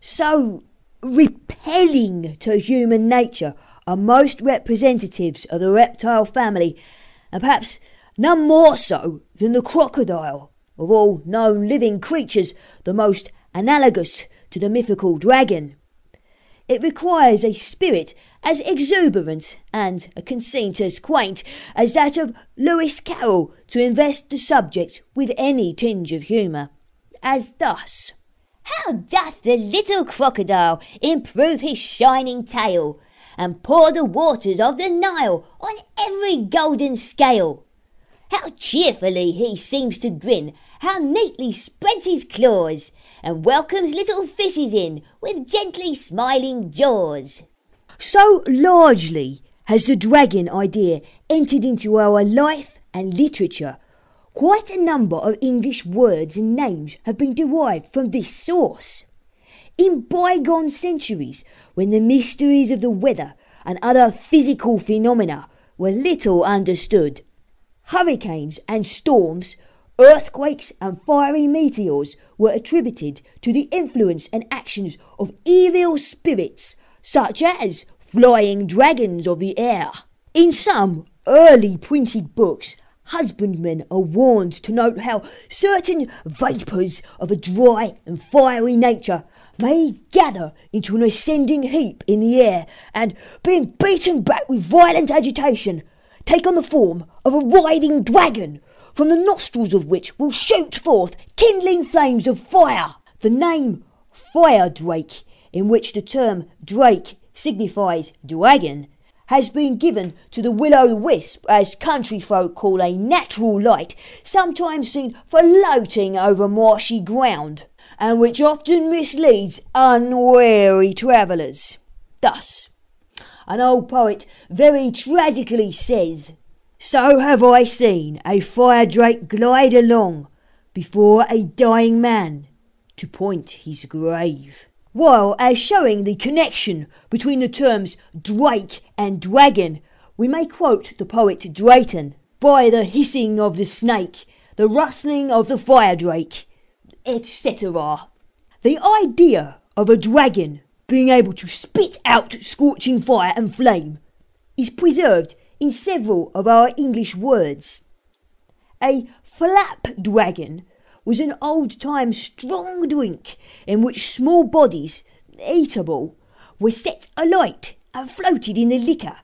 so repelling to human nature are most representatives of the reptile family, and perhaps none more so than the crocodile, of all known living creatures the most analogous to the mythical dragon. It requires a spirit as exuberant and a conceit as quaint as that of Lewis Carroll to invest the subject with any tinge of humour, as thus: How doth the little crocodile improve his shining tail, and pour the waters of the Nile on every golden scale? How cheerfully he seems to grin, how neatly spreads his claws, and welcomes little fishes in with gently smiling jaws. So largely has the dragon idea entered into our life and literature. Quite a number of English words and names have been derived from this source. In bygone centuries, when the mysteries of the weather and other physical phenomena were little understood, hurricanes and storms, earthquakes and fiery meteors were attributed to the influence and actions of evil spirits, such as flying dragons of the air. In some early printed books, husbandmen are warned to note how certain vapours of a dry and fiery nature may gather into an ascending heap in the air and, being beaten back with violent agitation, take on the form of a writhing dragon, from the nostrils of which will shoot forth kindling flames of fire. The name fire drake, in which the term drake signifies dragon, has been given to the will-o'-the-wisp, as country folk call a natural light sometimes seen floating over marshy ground, and which often misleads unwary travellers. Thus, an old poet very tragically says, So have I seen a fire drake glide along before a dying man to point his grave. While, as showing the connection between the terms drake and dragon, we may quote the poet Drayton: By the hissing of the snake, the rustling of the fire drake, etc. The idea of a dragon being able to spit out scorching fire and flame is preserved in several of our English words. A flap dragon was an old-time strong drink in which small bodies, eatable, were set alight and floated in the liquor,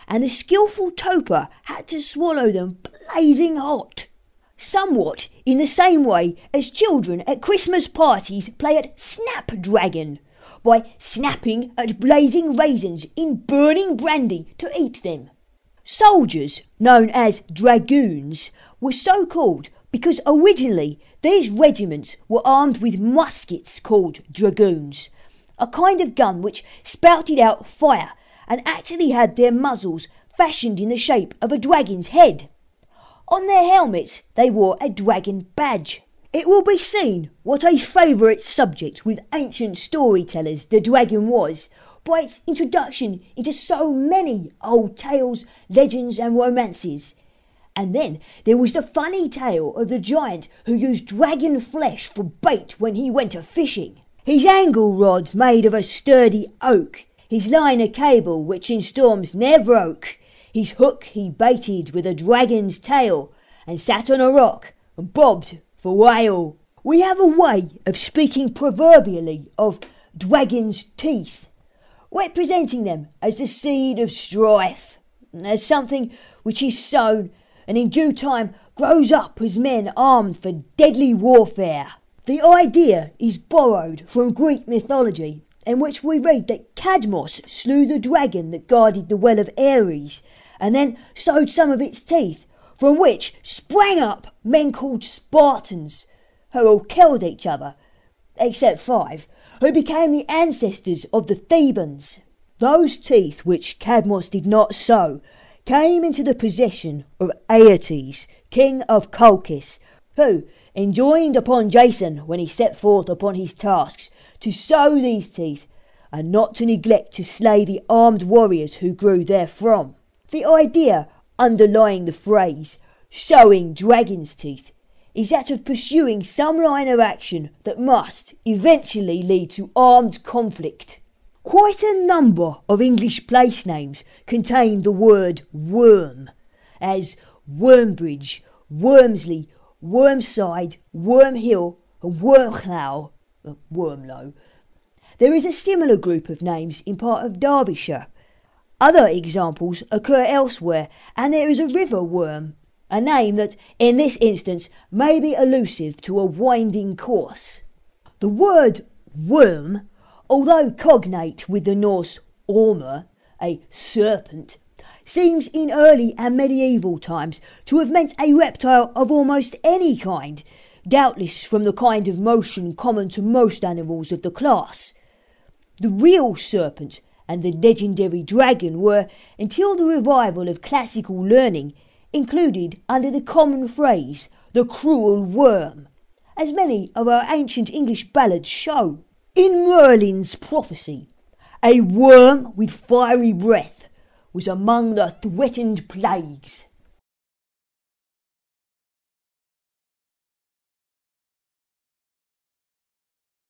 and the skilful toper had to swallow them blazing hot. Somewhat in the same way as children at Christmas parties play at snapdragon, by snapping at blazing raisins in burning brandy to eat them. Soldiers, known as dragoons, were so called because originally these regiments were armed with muskets called dragoons, a kind of gun which spouted out fire and actually had their muzzles fashioned in the shape of a dragon's head. On their helmets they wore a dragon badge. It will be seen what a favourite subject with ancient storytellers the dragon was by its introduction into so many old tales, legends and romances. And then there was the funny tale of the giant who used dragon flesh for bait when he went a-fishing. His angle rod made of a sturdy oak, his line a cable which in storms ne'er broke, his hook he baited with a dragon's tail, and sat on a rock and bobbed for whale. We have a way of speaking proverbially of dragon's teeth, representing them as the seed of strife, as something which is sown and in due time grows up as men armed for deadly warfare. The idea is borrowed from Greek mythology, in which we read that Cadmos slew the dragon that guarded the well of Ares, and then sowed some of its teeth, from which sprang up men called Spartans, who all killed each other, except 5, who became the ancestors of the Thebans. Those teeth which Cadmos did not sow came into the possession of Aeetes, king of Colchis, who enjoined upon Jason when he set forth upon his tasks to sow these teeth and not to neglect to slay the armed warriors who grew therefrom. The idea underlying the phrase sowing dragon's teeth is that of pursuing some line of action that must eventually lead to armed conflict. Quite a number of English place names contain the word worm, as Wormbridge, Wormsley, Wormside, Wormhill and Wormlow. There is a similar group of names in part of Derbyshire. Other examples occur elsewhere, and there is a river worm, a name that in this instance may be allusive to a winding course. The word worm, although cognate with the Norse ormur, a serpent, seems in early and medieval times to have meant a reptile of almost any kind, doubtless from the kind of motion common to most animals of the class. The real serpent and the legendary dragon were, until the revival of classical learning, included under the common phrase, the cruel worm, as many of our ancient English ballads show. In Merlin's prophecy, a worm with fiery breath was among the threatened plagues.